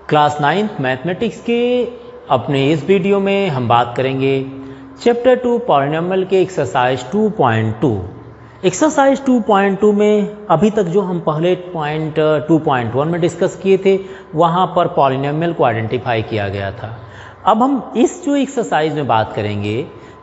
Class 9th mathematics के अपने इस वीडियो में हम बात करेंगे चैप्टर 2 पॉलिनॉमियल के एक्सरसाइज 2.2। एक्सरसाइज 2.2 में अभी तक जो हम पहले पॉइंट 2.1 में डिस्कस किए थे वहाँ पर पॉलिनॉमियल को आइडेंटिफाई किया गया था। अब हम इस जो एक्सरसाइज में बात करेंगे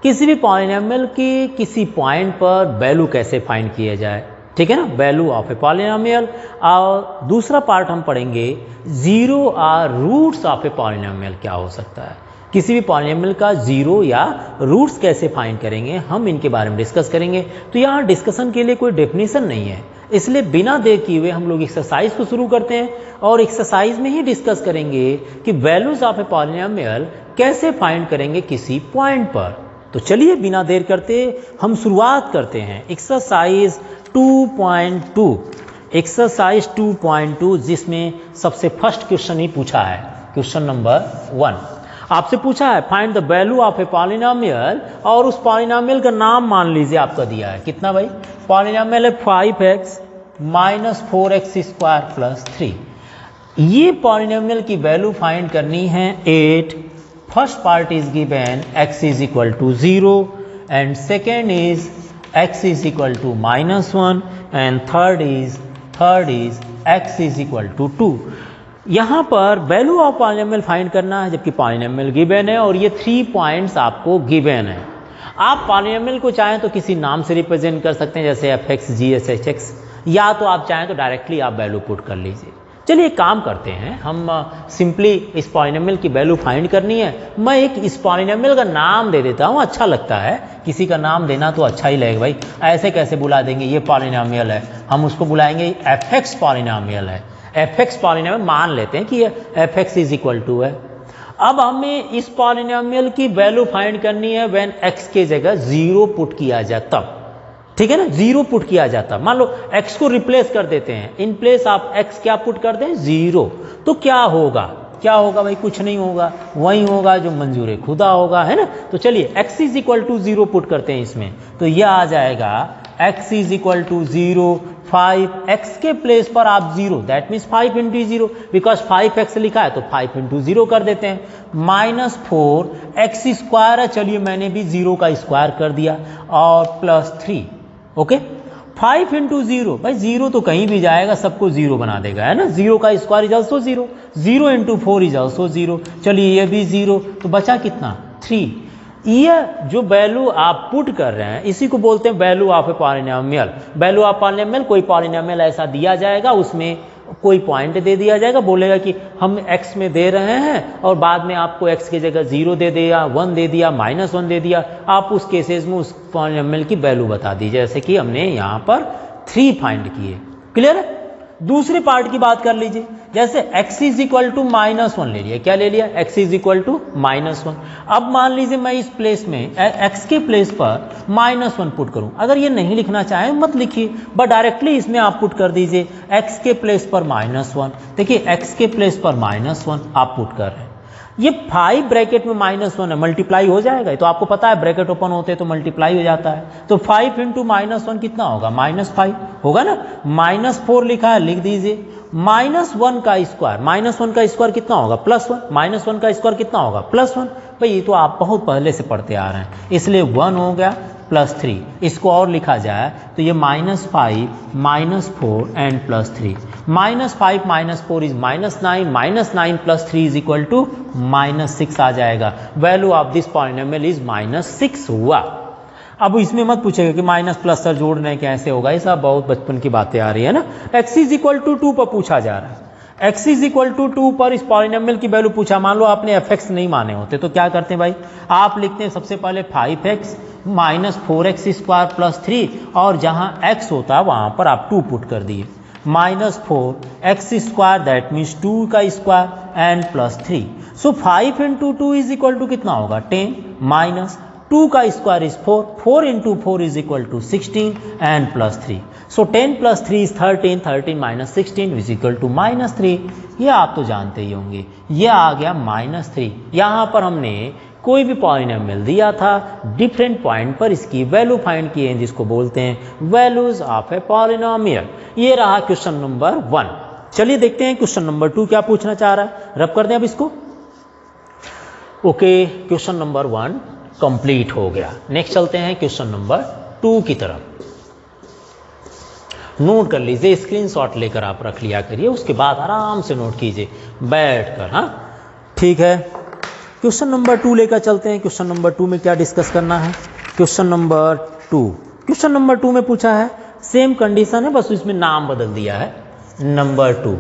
किसी भी पॉलिनॉमियल के किसी पॉइंट पर वैल्यू कैसे फाइंड किया जाए, ठीक है ना, वैल्यू ऑफ ए पॉलिनॉमियल। और दूसरा पार्ट हम पढ़ेंगे zero or roots of a polynomial क्या हो सकता है, किसी भी पॉलिनॉमियल का जीरो या रूट्स कैसे फाइंड करेंगे, हम इनके बारे में डिस्कस करेंगे। तो यहाँ डिस्कशन के लिए कोई डेफिनेशन नहीं है, इसलिए बिना देर किए हुए हम लोग एक्सरसाइज को शुरू करते हैं और एक्सरसाइज में ही डिस्कस करेंगे कि वैल्यूज ऑफ ए पॉलिनॉमियल कैसे फाइंड करेंगे किसी पॉइंट पर। तो चलिए बिना देर करते हम शुरुआत करते हैं एक्सरसाइज 2.2। एक्सरसाइज 2.2 जिसमें सबसे फर्स्ट क्वेश्चन ही पूछा है, क्वेश्चन नंबर 1 आपसे पूछा है find the value of a polynomial, और उस पॉलिनॉमियल का नाम मान लीजिए आपका दिया है कितना भाई, पॉलिनॉमियल है 5x minus 4x square plus 3। ये पॉलिनॉमियल की वैल्यू फाइंड करनी है 8। First part is given x is equal to 0 and second is x is equal to -1 and third is x is equal to 2। यहाँ पर value of polynomial find करना है जबकि polynomial given है और ये 3 पॉइंट्स आपको गिवन है। आप पॉलिनॉमियल को चाहें तो किसी नाम से रिप्रेजेंट कर सकते हैं जैसे fx g h h, या तो आप चाहें तो डायरेक्टली आप वैल्यू पुट कर लीजिए। चलिए एक काम करते हैं, हम सिंपली इस पॉलिनॉमियल की वैल्यू फाइंड करनी है। मैं एक इस पॉलिनॉमियल का नाम दे देता हूँ, अच्छा लगता है, किसी का नाम देना तो अच्छा ही लगेगा भाई। ऐसे कैसे बुला देंगे, ये पॉलिनॉमियल है, हम उसको बुलाएंगे fx पॉलिनॉमियल है। fx पॉलिनॉमियल मान लेते हैं कि ये fx इज इक्वल टू है। अब हमें इस पॉलिनॉमियल की वैल्यू फाइंड करनी है व्हेन x के जगह 0 पुट किया जाए तब, ठीक है ना, 0 पुट किया जाता। मान लो x को रिप्लेस कर देते हैं, इन प्लेस आप x क्या पुट कर दें 0, तो क्या होगा, क्या होगा भाई, कुछ नहीं होगा, वही होगा जो मंजूर खुदा होगा, है ना। तो चलिए x is equal to 0 put करते हैं इसमें, तो यह आ जाएगा x is equal to 0, 5x के प्लेस पर आप 0, that means 5 into 0, because 5x लिखा है तो 5 इंटू 0 कर देते हैं, -4x स्क्वायर है, चलिए मैंने भी 0 का स्क्वायर कर दिया, और प्लस 3, ओके। 5 इंटू 0, भाई 0 तो कहीं भी जाएगा सबको 0 बना देगा, है ना, 0 का square is also 0, 0 into 4 is also 0, चलिए ये भी 0, तो बचा कितना 3। ये जो वैल्यू आप पुट कर रहे हैं इसी को बोलते हैं value of a polynomial. Value of polynomial, कोई पॉलिनॉमियल ऐसा दिया जाएगा, उसमें कोई पॉइंट दे दिया जाएगा, बोलेगा कि हम x में दे रहे हैं और बाद में आपको x की जगह 0 दे दिया, 1 दे दिया, -1 दे दिया, आप उस केसेस में उस पॉलिनॉमियल की वैल्यू बता दीजिए, जैसे कि हमने यहाँ पर 3 फाइंड किए। क्लियर है। दूसरे पार्ट की बात कर लीजिए, जैसे x इज इक्वल टू -1 ले लिया, क्या ले लिया, x इज इक्वल टू -1। अब मान लीजिए मैं इस प्लेस में x के प्लेस पर -1 पुट करूं, अगर ये नहीं लिखना चाहें मत लिखिए, बट डायरेक्टली इसमें आप पुट कर दीजिए x के प्लेस पर -1। देखिए x के प्लेस पर -1 आप पुट कर रहे हैं, ये 5 ब्रैकेट में -1 है, मल्टीप्लाई हो जाएगा, तो आपको पता है ब्रैकेट ओपन होते हैं तो मल्टीप्लाई हो जाता है, तो 5 इंटू -1 कितना होगा, -5 होगा ना। -4 लिखा है, लिख दीजिए, -1 का स्क्वायर, -1 का स्क्वायर कितना होगा, +1, -1 का स्क्वायर कितना होगा, +1। भाई ये तो आप बहुत पहले से पढ़ते आ रहे हैं, इसलिए 1 हो गया +3। इसको और लिखा जाए तो ये -5 -4 and +3, -5 -4 is -9, -9 + 3 is equal to -6 आ जाएगा। Value of this polynomial is -6 हुआ। अब इसमें मत पूछेगा कि माइनस प्लस सर जोड़ने कैसे होगा, ये सब बहुत बचपन की बातें आ रही है ना। x इज इक्वल टू 2 पर पूछा जा रहा है, x इज इक्वल टू 2 पर इस पॉलिनॉमियल की वैल्यू पूछा। मान लो आपने fx नहीं माने होते तो क्या करते हैं भाई, आप लिखते हैं सबसे पहले 5x minus 4x square plus 3, और जहां x होता है वहां पर आप 2 पुट कर दिए, -4x स्क्वायर दैट मीन्स 2 का square and +3। So 5 into 2 is equal to कितना होगा 10, माइनस 2 का square is 4, 4 into 4 is equal to 16 and +3। So 10 + 3 is 13, 13 minus 16 is equal to -3। ये आप तो जानते ही होंगे, ये आ गया -3। यहाँ पर हमने कोई भी पॉलिनॉमियल दिया था, डिफरेंट पॉइंट पर इसकी वैल्यू फाइंड किए हैं, जिसको बोलते हैं वैल्यूज ऑफ ए पॉलिनॉमियल। ये रहा क्वेश्चन नंबर 1। चलिए देखते हैं क्वेश्चन नंबर 2 क्या पूछना चाह रहा है। रब कर दें अब इसको। ओके, क्वेश्चन नंबर 1 कंप्लीट हो गया। नेक्स्ट चलते हैं क्वेश्चन नंबर 2 की तरफ। नोट कर लीजिए, स्क्रीनशॉट लेकर आप रख लिया करिए, उसके बाद आराम से नोट कीजिए बैठकर। हाँ ठीक है, क्वेश्चन नंबर 2 लेकर चलते हैं। क्वेश्चन नंबर 2 में क्या डिस्कस करना है। क्वेश्चन नंबर 2, क्वेश्चन नंबर 2 में पूछा है, सेम कंडीशन है, बस इसमें नाम बदल दिया है। नंबर 2,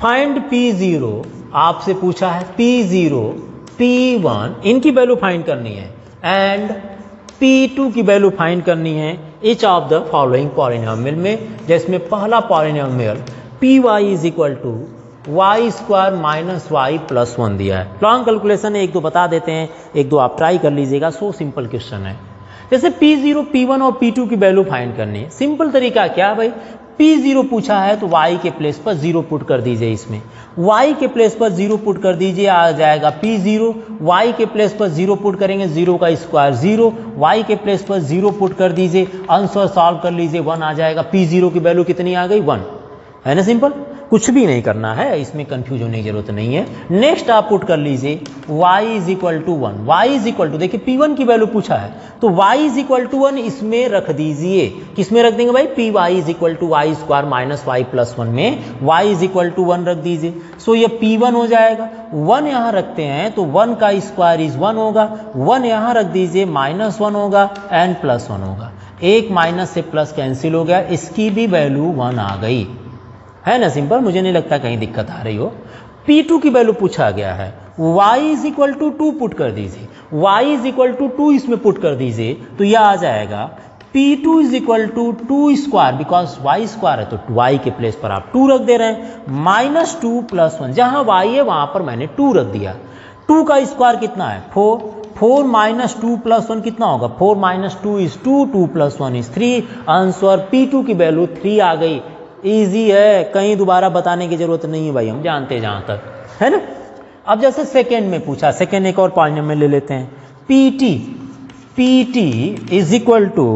फाइंड P0, आपसे पूछा है P0 P1 इनकी वैल्यू फाइंड करनी है एंड P2 की वैल्यू फाइंड करनी है each of the following polynomial में, जिसमें पहला polynomial Py is equal to y square minus y plus 1 दिया है। लॉन्ग कैलकुलेशन है, एक दो बता देते हैं, एक दो आप ट्राई कर लीजिएगा। सो सिंपल क्वेश्चन है। जैसे P0 P1 और P2 की वैल्यू फाइंड करनी है। सिंपल तरीका क्या भाई, P0 पूछा है तो y के प्लेस पर 0 पुट कर दीजिए। इसमें y के प्लेस पर 0 पुट कर दीजिए, आ जाएगा P0। y के प्लेस पर 0 पुट करेंगे, 0 का स्क्वायर 0, y के प्लेस पर 0 पुट कर दीजिए, आंसर सॉल्व कर लीजिए, 1 आ जाएगा। P0 की वैल्यू कितनी आ गई, 1, है ना। सिंपल, कुछ भी नहीं करना है, इसमें कंफ्यूज होने की जरूरत नहीं है। नेक्स्ट आप पुट कर लीजिए y is equal to 1, y is equal to, देखिए P1 की वैल्यू पूछा है तो y इज इक्वल टू 1 इसमें रख दीजिए। किसमें रख देंगे भाई, Py is equal to y square minus y plus 1 में y इज इक्वल टू 1 रख दीजिए। सो ये P1 हो जाएगा। 1 यहाँ रखते हैं तो 1 का स्क्वायर इज 1 होगा, 1 यहाँ रख दीजिए, माइनस 1 होगा एंड प्लस 1 होगा। एक माइनस से प्लस कैंसिल हो गया, इसकी भी वैल्यू 1 आ गई, है ना। सिंपल, मुझे नहीं लगता कहीं दिक्कत आ रही हो। P2 की वैल्यू पूछा गया है, y is equal to 2 put कर दीजिए, y इज इक्वल टू 2 इसमें पुट कर दीजिए तो यह आ जाएगा P2 is equal to 2 square, because y square है तो y के प्लेस पर आप 2 रख दे रहे हैं, माइनस 2 प्लस 1, जहां y है वहां पर मैंने 2 रख दिया। 2 का स्क्वायर कितना है, 4, 4 माइनस 2 प्लस 1 कितना होगा, 4 minus 2 is 2, 2 plus 1 is 3, answer P2 की वैल्यू 3 आ गई। इजी है, कहीं दोबारा बताने की जरूरत नहीं है भाई, हम जानते हैं जहां तक, है ना। अब जैसे सेकेंड में पूछा, सेकेंड एक और पॉलिनोमियल ले लेते हैं। PT is equal to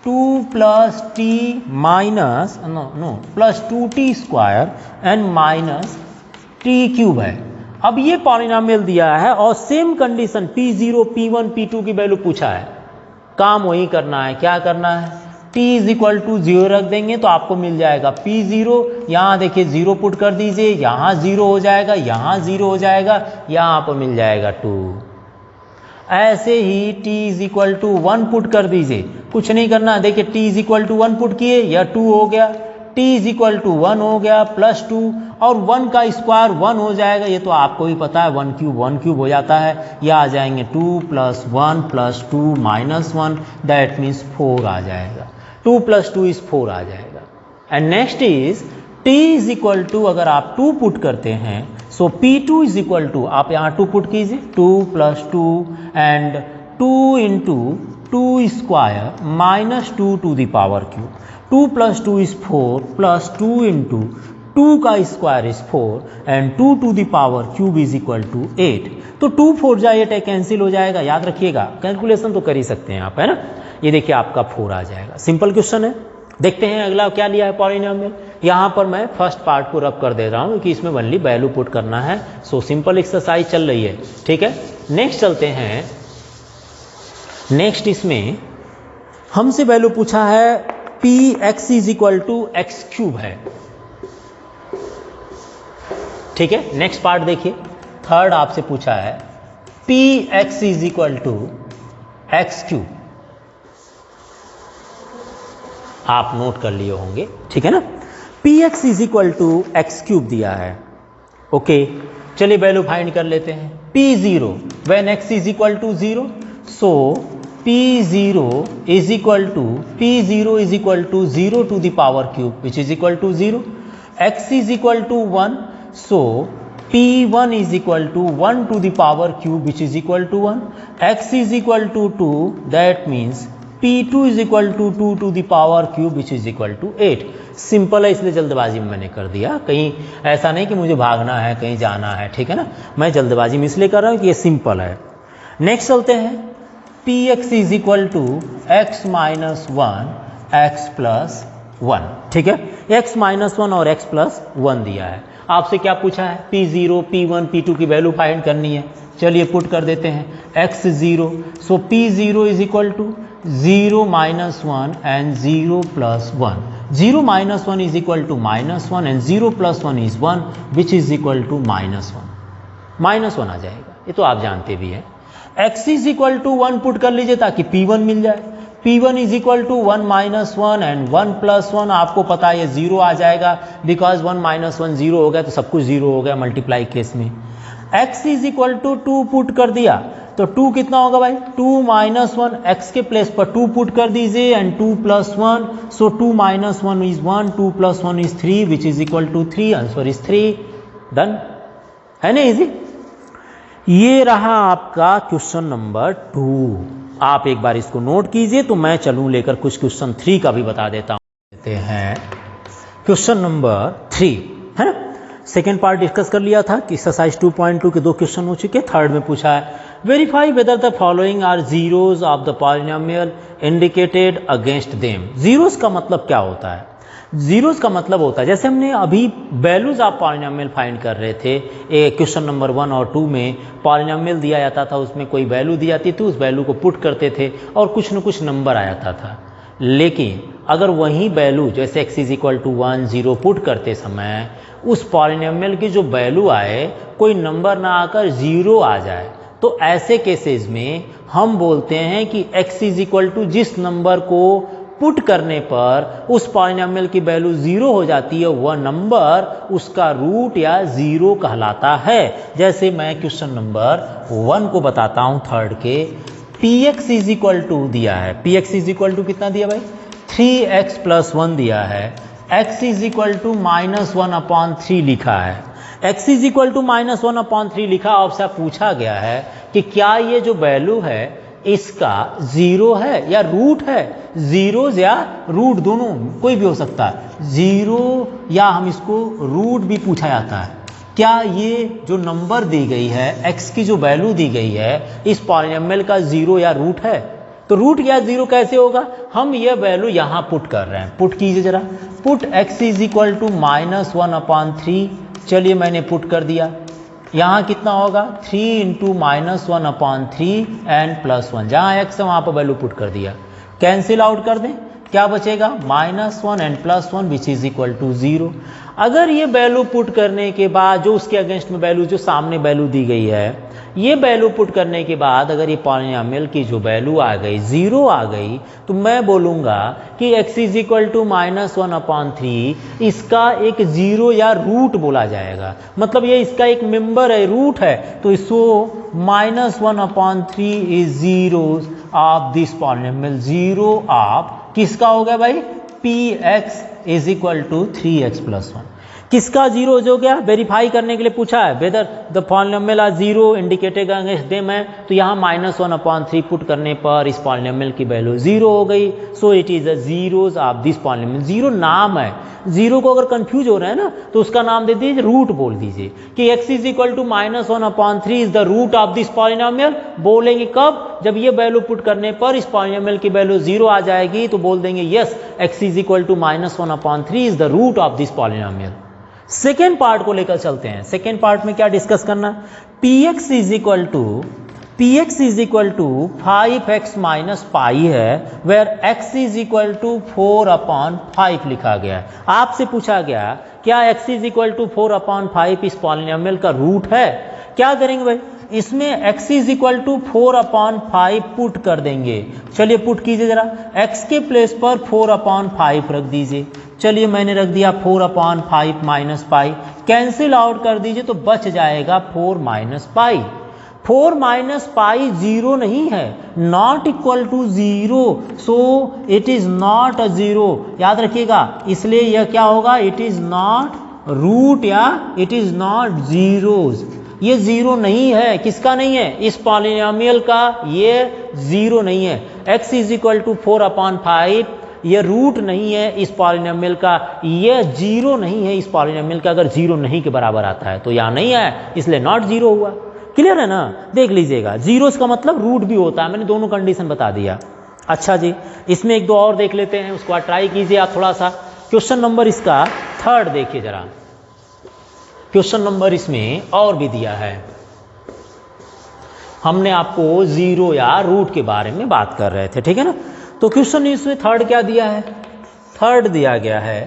2 plus t minus plus 2t square and minus t cube है। अब ये पॉलिनोमियल दिया है और same condition P0 P1 P2 की वैल्यू पूछा है। काम वही करना है, क्या करना है, t इज इक्वल टू 0 रख देंगे तो आपको मिल जाएगा P0। यहाँ देखिए 0 पुट कर दीजिए, यहाँ 0 हो जाएगा, यहाँ 0 हो जाएगा, यहाँ पर मिल जाएगा 2। ऐसे ही t is equal to 1 put कर दीजिए, कुछ नहीं करना। देखिए t is equal to 1 put किए, यह 2 हो गया, t इज इक्वल टू 1 हो गया प्लस 2, और 1 का स्क्वायर 1 हो जाएगा, ये तो आपको भी पता है, 1 क्यूब हो जाता है। यह आ जाएंगे 2 plus 1 plus 2 minus 1, that means 4 आ जाएगा। 2 प्लस 2 इज 4 आ जाएगा। And next is t is equal to, अगर आप 2 पुट करते हैं सो P2 इज इक्वल टू, आप यहाँ 2 पुट कीजिए, 2 plus 2 and 2 into 2 square minus 2 to the power cube, 2 plus 2 is 4 plus 2 into 2 का square is 4 and 2 to the power cube is equal to 8। तो 2 4 जा 8 कैंसिल हो जाएगा, याद रखिएगा, कैलकुलेशन तो कर ही सकते हैं आप, है ना। ये देखिए आपका 4 आ जाएगा। सिंपल क्वेश्चन है। देखते हैं अगला क्या लिया है पॉलिनोमियल। यहाँ पर मैं फर्स्ट पार्ट को रब कर दे रहा हूँ कि इसमें ओनली वैल्यू पुट करना है। सो सिंपल एक्सरसाइज चल रही है, ठीक है। नेक्स्ट चलते हैं। नेक्स्ट इसमें हमसे वैल्यू पूछा है Px is equal to x cube है, ठीक है। नेक्स्ट पार्ट देखिए, थर्ड आपसे पूछा है Px is equal to x cube, आप नोट कर लिए होंगे, ठीक है ना। Px is equal to x cube दिया है, ओके। चलिए वैल्यू फाइंड कर लेते हैं। P0 when x is equal to 0, so P0 is equal to 0 to the power cube which is equal to 0, x is equal to 1, so P1 is equal to 1 to the power cube which is equal to 1, x is equal to 2, that means P2 is equal to 2 to the power cube which is equal to 8। Simple है, इसलिए जल्दबाजी में मैंने कर दिया, कहीं ऐसा नहीं कि मुझे भागना है कहीं जाना है, ठीक है ना। मैं जल्दबाजी में इसलिए कर रहा हूँ कि ये सिंपल है। नेक्स्ट चलते हैं। Px is equal to x minus 1 x plus 1, ठीक है। x माइनस 1 और x प्लस 1 दिया है। आपसे क्या पूछा है, P0, P1, P2 की वैल्यू फाइंड करनी है। चलिए पुट कर देते हैं, x0, so P0 is equal to 0 minus 1 and 0 plus 1। 0 minus 1 is equal to -1 and 0 plus 1 is 1 which is equal to -1। -1 आ जाएगा, ये तो आप जानते भी हैं। x is equal to 1 put कर लीजिए ताकि P1 मिल जाए। P1 is equal to 1 minus 1 and 1 plus 1, आपको पता है ये 0 आ जाएगा, बिकॉज 1 माइनस 1 0 हो गया तो सब कुछ 0 हो गया मल्टीप्लाई केस में। x is equal to 2 put कर दिया तो 2 कितना होगा भाई, 2 माइनस 1, x के प्लेस पर 2 पुट कर दीजिए and 2 plus 1, so 2 minus 1 is 1, 2 plus 1 is 3 which is equal to 3, answer is 3। Done, है ना इजी। ये रहा आपका क्वेश्चन नंबर 2। आप एक बार इसको नोट कीजिए तो मैं चलूं लेकर कुछ क्वेश्चन 3 का भी बता देता हूं। देते हैं क्वेश्चन नंबर 3, है ना। सेकेंड पार्ट डिस्कस कर लिया था कि एक्सरसाइज 2.2 के 2 क्वेश्चन हो चुके। थर्ड में पूछा है verify whether the following are zeros of the polynomial indicated against them. Zeros का मतलब क्या होता है, जीरोज का मतलब होता है जैसे हमने अभी वैल्यूज ऑफ पॉलिनोमियल फाइंड कर रहे थे, क्वेश्चन नंबर 1 और 2 में पॉलिनोमियल दिया जाता था, उसमें कोई वैल्यू दी जाती थी, उस वैल्यू को पुट करते थे और कुछ न कुछ नंबर आ जाता था। लेकिन अगर वही वैल्यू जैसे x is equal to 1 0 put करते समय उस पॉलिनोमियल की जो वैल्यू आए कोई नंबर ना आकर 0 आ जाए, तो ऐसे केसेस में हम बोलते हैं कि x इज इक्वल टू जिस नंबर को पुट करने पर उस पॉलिनोमियल की वैल्यू 0 हो जाती है, वह नंबर उसका रूट या 0 कहलाता है। जैसे मैं क्वेश्चन नंबर 1 को बताता हूं, थर्ड के, px इज इक्वल टू दिया है, px इज इक्वल टू कितना दिया भाई, 3x प्लस 1 दिया है, x इज इक्वल टू -1/3 लिखा है, x इज इक्वल टू -1/3 लिखा। आपसे पूछा गया है कि क्या ये जो वैल्यू है इसका 0 है या रूट है, जीरोज या रूट दोनों कोई भी हो सकता है, 0 या हम इसको रूट भी पूछा जाता है। क्या ये जो नंबर दी गई है, x की जो वैल्यू दी गई है, इस पॉलिनोमियल का 0 या रूट है? तो रूट या 0 कैसे होगा, हम ये वैल्यू यहाँ पुट कर रहे हैं। पुट कीजिए जरा, put x is equal to -1/3। चलिए मैंने पुट कर दिया, यहाँ कितना होगा 3 इंटू -1/3 एंड +1, जहाँ x है वहाँ पर वैल्यू पुट कर दिया। कैंसिल आउट कर दें, क्या बचेगा -1 and +1 which is equal to 0। अगर ये वैल्यू पुट करने के बाद जो उसके अगेंस्ट में वैल्यू जो सामने वैल्यू दी गई है, ये वैल्यू पुट करने के बाद अगर ये पॉलिनोमियल की जो वैल्यू आ गई 0 आ गई, तो मैं बोलूँगा कि x इज इक्वल टू -1/3 इसका एक 0 या रूट बोला जाएगा। मतलब ये इसका एक मेंबर है, रूट है, तो इसको -1/3 is 0 of this polynomial. 0 of किसका हो गया भाई, px is equal to 3x plus 1। किसका 0 हो गया, वेरीफाई करने के लिए पूछा है whether the polynomial are 0 indicated against them है, तो यहाँ -1/3 पुट करने पर इस पॉलिनोमियल की वैल्यू 0 हो गई। सो it is the zeros of this polynomial. 0 नाम है, 0 को अगर कंफ्यूज हो रहे हैं ना तो उसका नाम दे दीजिए रूट, बोल दीजिए कि x is equal to -1/3 is the root of this polynomial. बोलेंगे कब, जब ये वैल्यू पुट करने पर इस पॉलिनोमियल की वैल्यू 0 आ जाएगी, तो बोल देंगे yes x is equal to -1/3 is the root of this polynomial. Second part को लेकर चलते हैं। सेकेंड पार्ट में क्या डिस्कस करना, px is equal to 5x minus pi है, where x is equal to 4/5 लिखा गया है। आपसे पूछा गया क्या x इज इक्वल टू 4/5 इस पॉलिनोमियल का रूट है। क्या करेंगे भाई, इसमें x is equal to 4/5 put कर देंगे। चलिए पुट कीजिए जरा, x के प्लेस पर 4/5 रख दीजिए। चलिए मैंने रख दिया 4/5 माइनस पाई, कैंसिल आउट कर दीजिए तो बच जाएगा 4 माइनस पाई। 4 माइनस पाई 0 नहीं है, not equal to 0, so it is not a 0। याद रखिएगा, इसलिए यह क्या होगा, इट इज नॉट रूट या इट इज नॉट जीरोज। ये 0 नहीं है, किसका नहीं है, इस पॉलिनोमियल का ये 0 नहीं है। x इज इक्वल टू 4/5 ये रूट नहीं है इस पॉलिनोमियल का, ये 0 नहीं है इस पॉलिनोमियल का। अगर 0 नहीं के बराबर आता है तो यहाँ नहीं है, इसलिए नॉट 0 हुआ। क्लियर है ना, देख लीजिएगा, जीरोस का मतलब रूट भी होता है, मैंने दोनों कंडीशन बता दिया। अच्छा जी, इसमें एक दो और देख लेते हैं, उसको ट्राई कीजिए आप थोड़ा सा। क्वेश्चन नंबर इसका 3 देखिए जरा। क्वेश्चन नंबर इसमें और भी दिया है। हमने आपको जीरो या रूट के बारे में बात कर रहे थे, ठीक है ना। तो क्वेश्चन इसमें 3 क्या दिया है? 3 दिया गया है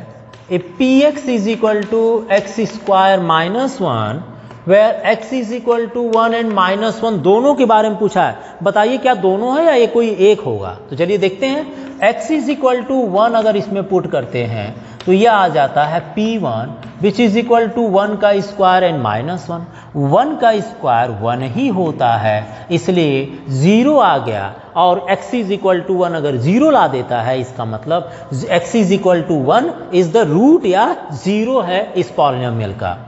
a p x is equal to x square minus 1 where x is equal to 1 and minus 1 दोनों के बारे में पूछा है। बताइए क्या दोनों है या ये कोई एक होगा? तो चलिए देखते हैं। x इज इक्वल टू 1 अगर इसमें पुट करते हैं तो यह आ जाता है P1 which is equal to 1 का स्क्वायर एंड माइनस 1। 1 का स्क्वायर 1 ही होता है, इसलिए 0 आ गया। और x इज इक्वल टू 1 अगर 0 ला देता है, इसका मतलब x is equal to 1 is the root या 0 है इस पॉलिनोमियल का।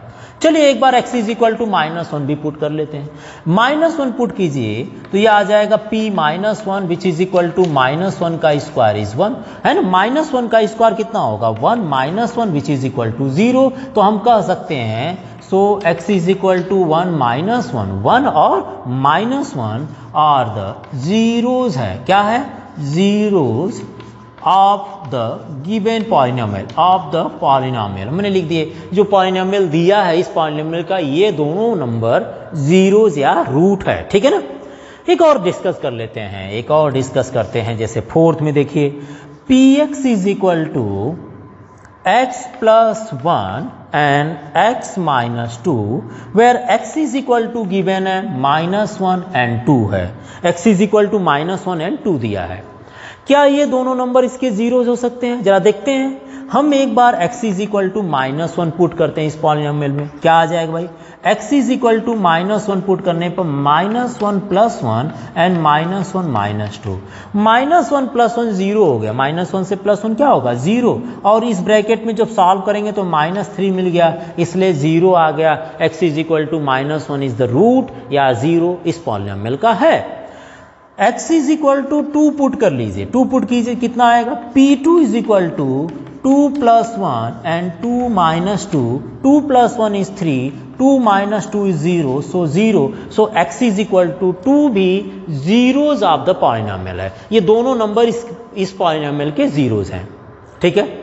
चलिए एक बार x is equal to minus 1 भी पुट कर लेते हैं। माइनस 1 पुट कीजिए तो ये आ जाएगा p minus 1 which is equal to minus 1 का स्क्वायर इज 1, है ना। माइनस 1 का स्क्वायर कितना होगा? 1 minus 1 which is equal to 0। तो हम कह सकते हैं so x is equal to 1 minus 1, 1 और माइनस 1 आर द जीरोज है। क्या है? Zeros of the given polynomial, of the polynomial मैंने लिख दिए। जो पॉलिनोमियल दिया है इस पॉलिनोमियल का, ये दोनों नंबर जीरोज या रूट है, ठीक है ना। एक और डिस्कस कर लेते हैं, एक और डिस्कस करते हैं। जैसे 4th में देखिए p x is equal to x plus 1 and x minus 2 where x is equal to given है माइनस 1 एंड 2 है। X is equal to minus 1 and 2 दिया है। क्या ये दोनों नंबर इसके जीरोज हो सकते हैं? जरा देखते हैं। हम एक बार x is equal to minus 1 put करते हैं इस पॉलिनोमियल में। क्या आ जाएगा भाई? x is equal to minus 1 put करने पर minus 1 plus 1 and minus 1 minus 2। Minus 1 plus 1 zero हो गया। माइनस 1 से प्लस 1 क्या होगा? 0। और इस ब्रैकेट में जब सॉल्व करेंगे तो माइनस 3 मिल गया, इसलिए 0 आ गया। x is equal to minus 1 is the root या 0 इस पॉलिनोमियल का है। x is equal to 2 put कर लीजिए। 2 पुट कीजिए, कितना आएगा? P2 is equal to 2 plus 1 and 2 minus 2। 2 plus 1 is 3, 2 minus 2 is 0, so 0। So x is equal to 2 भी जीरोज ऑफ द पॉलिनोमियल है। ये दोनों नंबर इस पॉलिनोमियल के जीरोज हैं, ठीक है।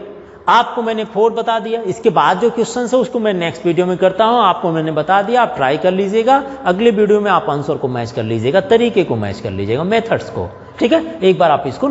आपको मैंने 4 बता दिया। इसके बाद जो क्वेश्चन है उसको मैं नेक्स्ट वीडियो में करता हूं। आपको मैंने बता दिया, आप ट्राई कर लीजिएगा। अगले वीडियो में आप आंसर को मैच कर लीजिएगा, तरीके को मैच कर लीजिएगा, मेथड्स को, ठीक है। एक बार आप इसको